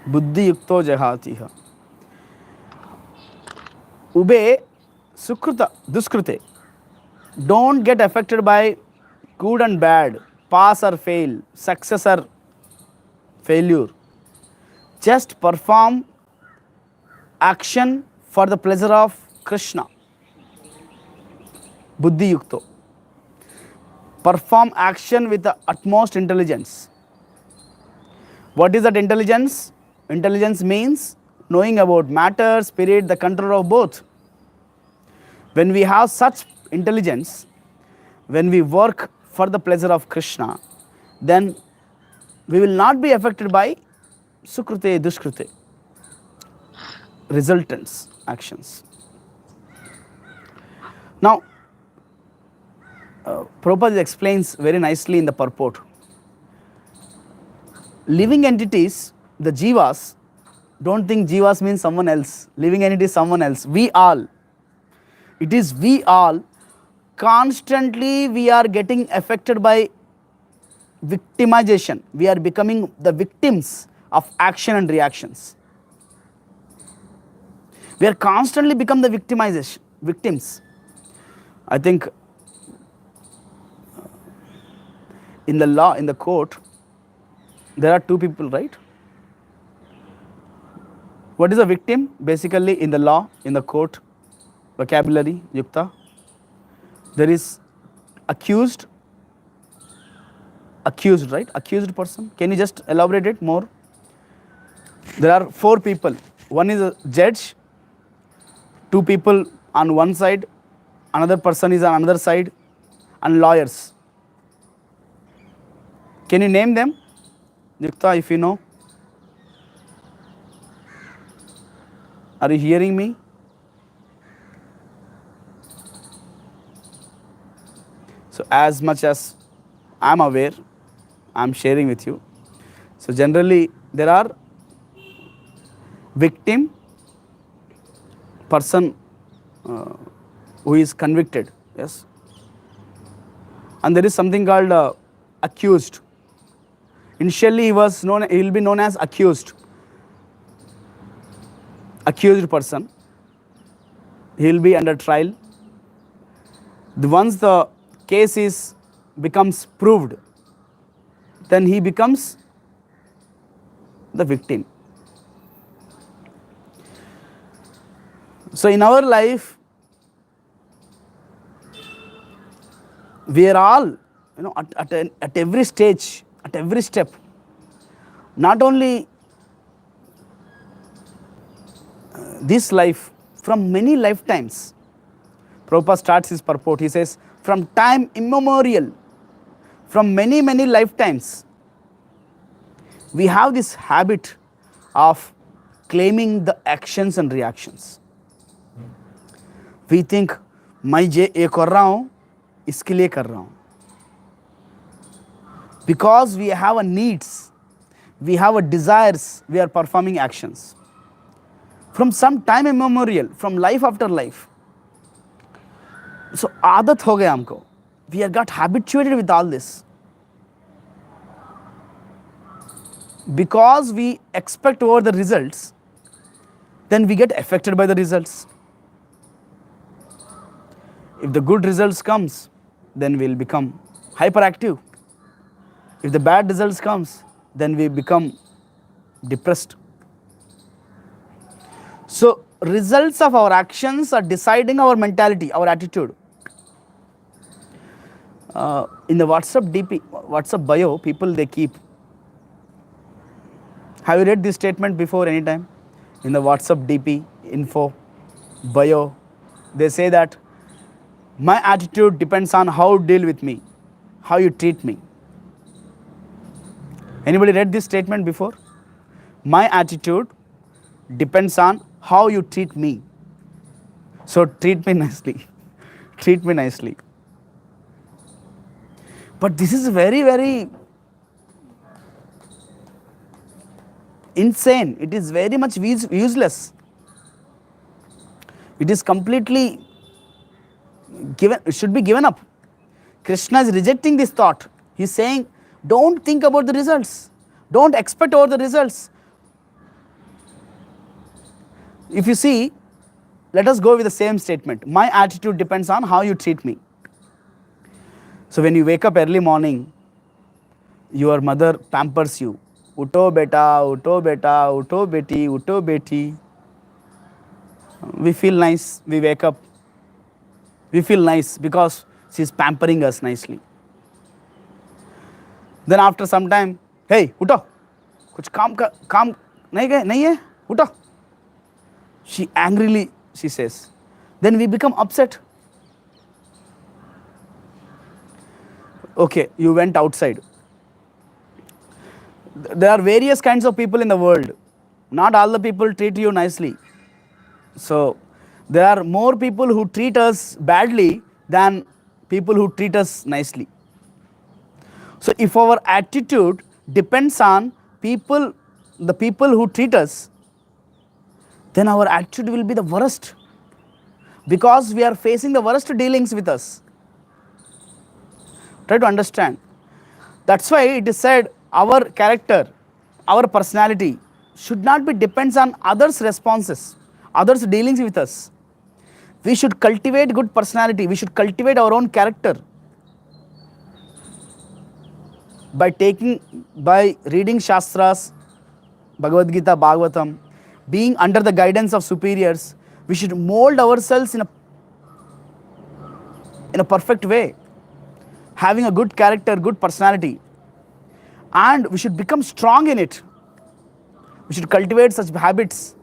Buddhi yukto jahatiha. Ube sukruta duskrute. Don't get affected by good and bad, pass or fail, success or failure. Just perform action for the pleasure of Krishna. Buddhi yukto. Perform action with the utmost intelligence. What is that intelligence? Intelligence means knowing about matter, spirit, the control of both. When we have such intelligence, when we work for the pleasure of Krishna, then we will not be affected by sukrute, duskrute, resultants, actions. Now, Prabhupada explains very nicely in the purport. Living entities, the jivas, don't think jivas means someone else. Living entity is someone else. We all. It is we all. Constantly we are getting affected by victimization. We are becoming the victims of action and reactions. We are constantly become the victims. I think in the law, in the court, there are two people, right? What is a victim? Basically, in the law, in the court, vocabulary, yukta, there is accused, right? Accused person. Can you just elaborate it more? There are four people. One is a judge, two people on one side, another person is on another side, and lawyers. Can you name them? Yukta, if you know. Are you hearing me? So as much as I am aware, I am sharing with you. So generally there are victim, person who is convicted, yes, and there is something called accused. Initially he will be known as accused person. He will be under trial. Once the case becomes proved, then he becomes the victim. So in our life, we are all, at every stage, at every step, not only this life, from many lifetimes. Prabhupada starts his purport, he says, from time immemorial, from many, many lifetimes, we have this habit of claiming the actions and reactions. We think, मैं ये कर रहा हूँ, इसके लिए कर रहा हूँ. Because we have a needs, we have a desires, we are performing actions. From some time immemorial, from life after life. So आदत हो गया हमको. We have got habituated with all this. Because we expect over the results, then we get affected by the results. If the good results comes, then we will become hyperactive. If the bad results comes, then we become depressed. So results of our actions are deciding our mentality, our attitude. In the WhatsApp DP, WhatsApp bio, people they keep. Have you read this statement before any time? In the WhatsApp DP, info, bio, they say that my attitude depends on how you deal with me, how you treat me. Anybody read this statement before? My attitude depends on how you treat me. So treat me nicely. Treat me nicely. But this is very, very insane. It is very much useless. It is completely given, it should be given up. Krishna is rejecting this thought. He is saying, don't think about the results. Don't expect over the results. If you see, let us go with the same statement. My attitude depends on how you treat me. So when you wake up early morning, your mother pampers you. Uto beta, uto beta, uto beti, uto beti. We feel nice, we wake up. We feel nice because she's pampering us nicely. Then after some time, hey, uto, kuch काम नहीं है, uto. She angrily, she says. Then we become upset. Okay, you went outside. There are various kinds of people in the world. Not all the people treat you nicely. So there are more people who treat us badly than people who treat us nicely. So if our attitude depends on people, the people who treat us, then our attitude will be the worst, because we are facing the worst dealings with us. Try to understand. That's why it is said our character, our personality should not be depends on others' responses, others' dealings with us. We should cultivate good personality. We should cultivate our own character by reading Shastras, Bhagavad Gita, Bhagavatam, being under the guidance of superiors. We should mold ourselves in a perfect way, having a good character, good personality, and we should become strong in it. We should cultivate such habits.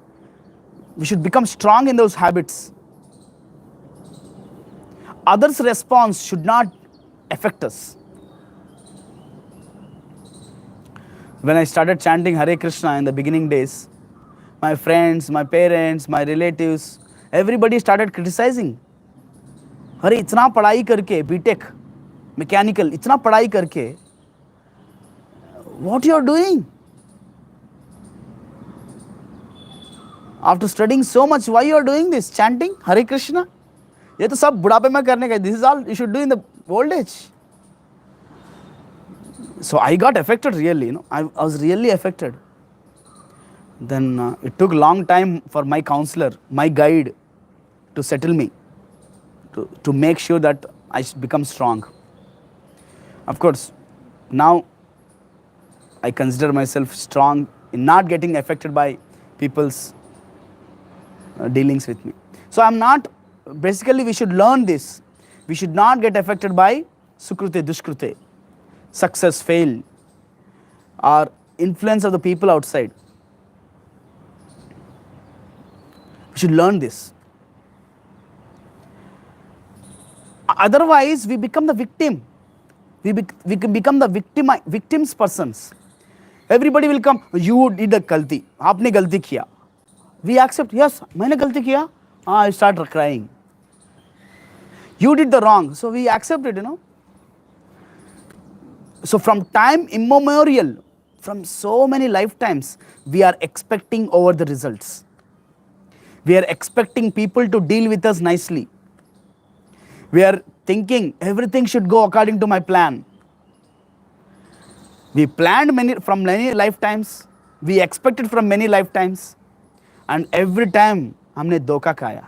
We should become strong in those habits. Others' response should not affect us. When I started chanting Hare Krishna in the beginning days, my friends, my parents, my relatives, everybody started criticizing. अरे इतना पढ़ाई करके BTech mechanical इतना पढ़ाई करके what you are doing? After studying so much, why you are doing this? Chanting Hare Krishna? ये तो सब बुढ़ापे में करने का. This is all you should do in the old age. So I got affected really, I was really affected. Then it took long time for my counselor, my guide, to settle me, to make sure that I should become strong. Of course, now I consider myself strong in not getting affected by people's dealings with me. So I'm not, basically we should learn this. We should not get affected by sukrute, dushkrute, success, fail, or influence of the people outside. We should learn this. Otherwise, we become the victim. We can become the victims persons. Everybody will come, you did a galti, aapne galti kiya. We accept, yes, maine galti kiya. I start crying. You did the wrong, so we accept it, So from time immemorial, from so many lifetimes, we are expecting over the results. We are expecting people to deal with us nicely. We are thinking everything should go according to my plan. We planned from many lifetimes. We expected from many lifetimes. And every time, हमने धोखा खाया.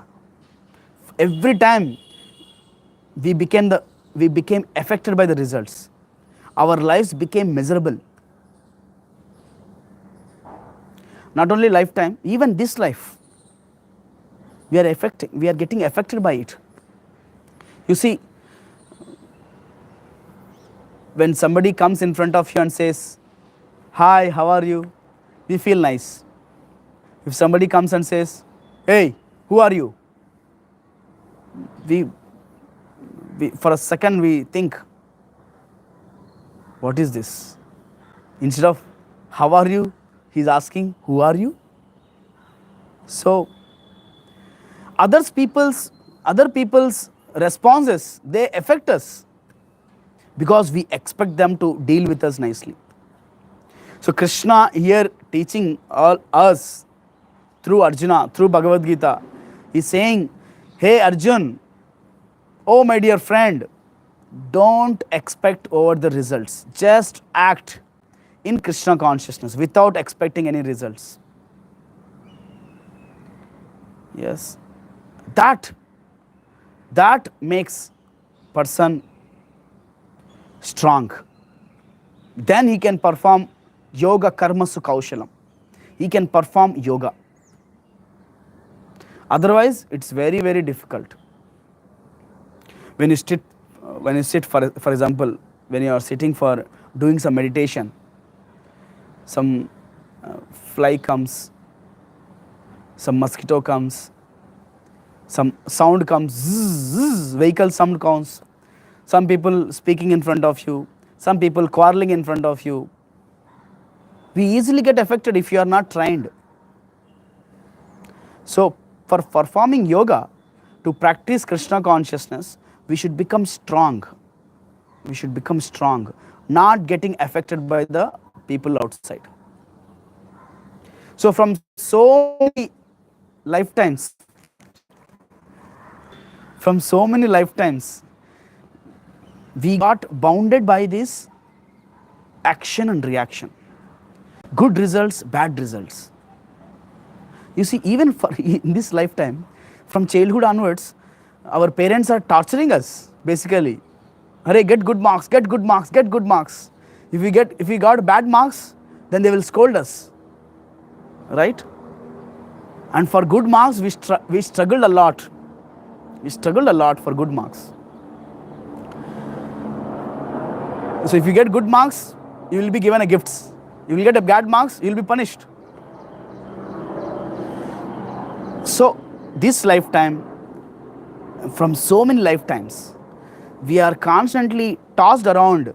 Every time, we became affected by the results. Our lives became miserable. Not only lifetime, even this life, we are getting affected by it. You see, when somebody comes in front of you and says, hi, how are you? We feel nice. If somebody comes and says, hey, who are you? We for a second we think, what is this? Instead of how are you, he's asking, who are you? So other people's responses, they affect us because we expect them to deal with us nicely. So Krishna here teaching all us through Arjuna, through Bhagavad Gita, is saying, hey Arjun, oh my dear friend, don't expect over the results. Just act in Krishna consciousness without expecting any results. Yes. That that makes person strong. Then he can perform yoga karmasu kaushalam. He can perform yoga. Otherwise, it's very, very difficult. When you sit for example, when you are sitting for doing some meditation, some fly comes, some mosquito comes, some sound comes, zzz, zzz, vehicle sound comes, some people speaking in front of you, some people quarreling in front of you. We easily get affected if you are not trained. So, for performing yoga, to practice Krishna consciousness, we should become strong. We should become strong, not getting affected by the people outside. So, from so many lifetimes, we got bounded by this action and reaction. Good results, bad results. You see, even for in this lifetime, from childhood onwards, our parents are torturing us, basically. Hurry, get good marks, get good marks, get good marks. If we got bad marks, then they will scold us. Right? And for good marks, we struggled a lot. We struggled a lot for good marks. So if you get good marks, you will be given a gifts. You will get a bad marks, you will be punished. So this lifetime, from so many lifetimes, we are constantly tossed around,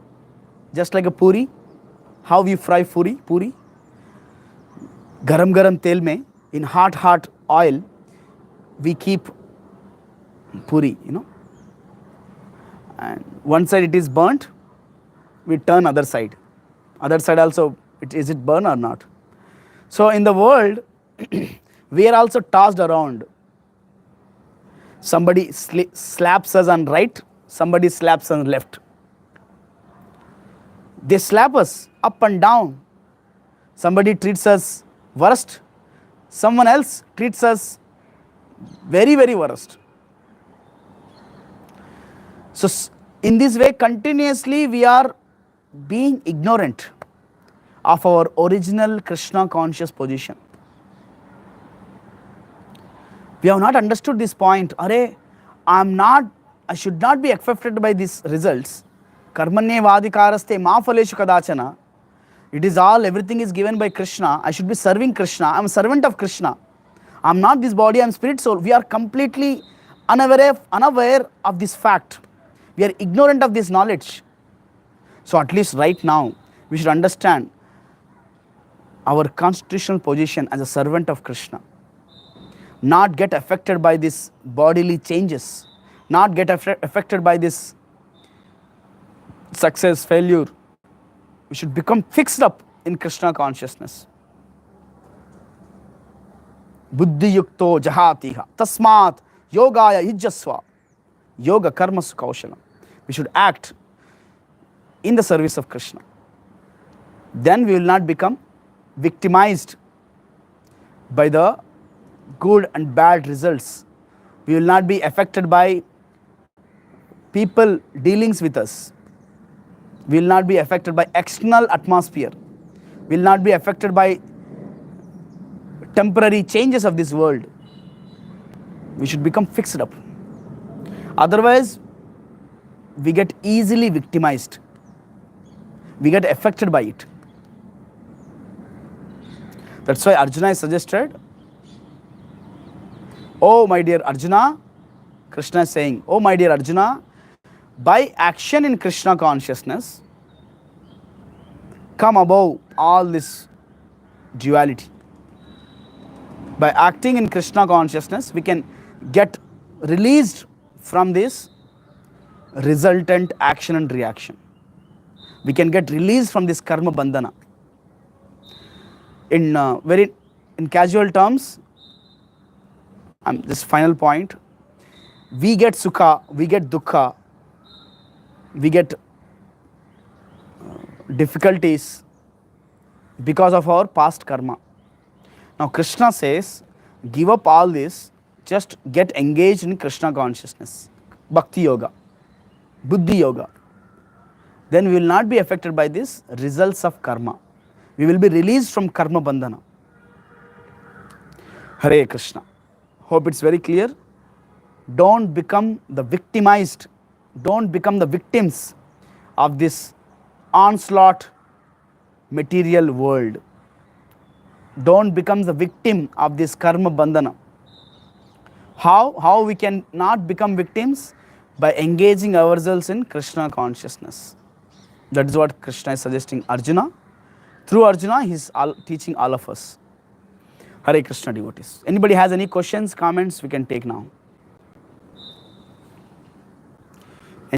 just like a puri. How we fry puri? Garam garam tel mein, in hot oil, we keep puri, and one side it is burnt, we turn other side. Other side also, is it burn or not? So in the world, we are also tossed around. Somebody slaps us on right, somebody slaps on left. They slap us up and down. Somebody treats us worst, someone else treats us very, very worst. So in this way, continuously we are being ignorant of our original Krishna conscious position. We have not understood this point. I should not be affected by these results. Karmanye vadikaraste ma phaleshu kadachana. It is everything is given by Krishna. I should be serving Krishna. I am a servant of Krishna. I am not this body, I am spirit soul. We are completely unaware of this fact. We are ignorant of this knowledge. So at least right now, we should understand our constitutional position as a servant of Krishna. Not get affected by these bodily changes. Not get affected by this success, failure. We should become fixed up in Krishna consciousness. Buddhi yukto jahatiha tasmat yogaya yujjasva. Yoga karmasu kaushalam. We should act in the service of Krishna. Then we will not become victimized by the good and bad results. We will not be affected by people dealings with us. We will not be affected by external atmosphere. We will not be affected by temporary changes of this world. We should become fixed up. Otherwise, we get easily victimized. We get affected by it. That's why Arjuna is suggested, oh my dear Arjuna, Krishna is saying, oh my dear Arjuna, by action in Krishna consciousness, come above all this duality. By acting in Krishna consciousness, we can get released from this resultant action and reaction. We can get released from this karma bandhana. In casual terms, this final point, we get sukha, we get dukkha, we get difficulties because of our past karma. Now Krishna says, give up all this just get engaged in Krishna consciousness, Bhakti Yoga, Buddhi Yoga. Then we will not be affected by these results of karma. We will be released from karma bandhana. Hare Krishna. Hope it's very clear. Don't become the victimized, don't become the victims of this onslaught material world. Don't become the victim of this karma bandhana. How we can not become victims? By engaging ourselves in Krishna consciousness. That is what Krishna is suggesting Arjuna. Through Arjuna, he is teaching all of us. Hare Krishna devotees. Anybody has any questions, comments, we can take now.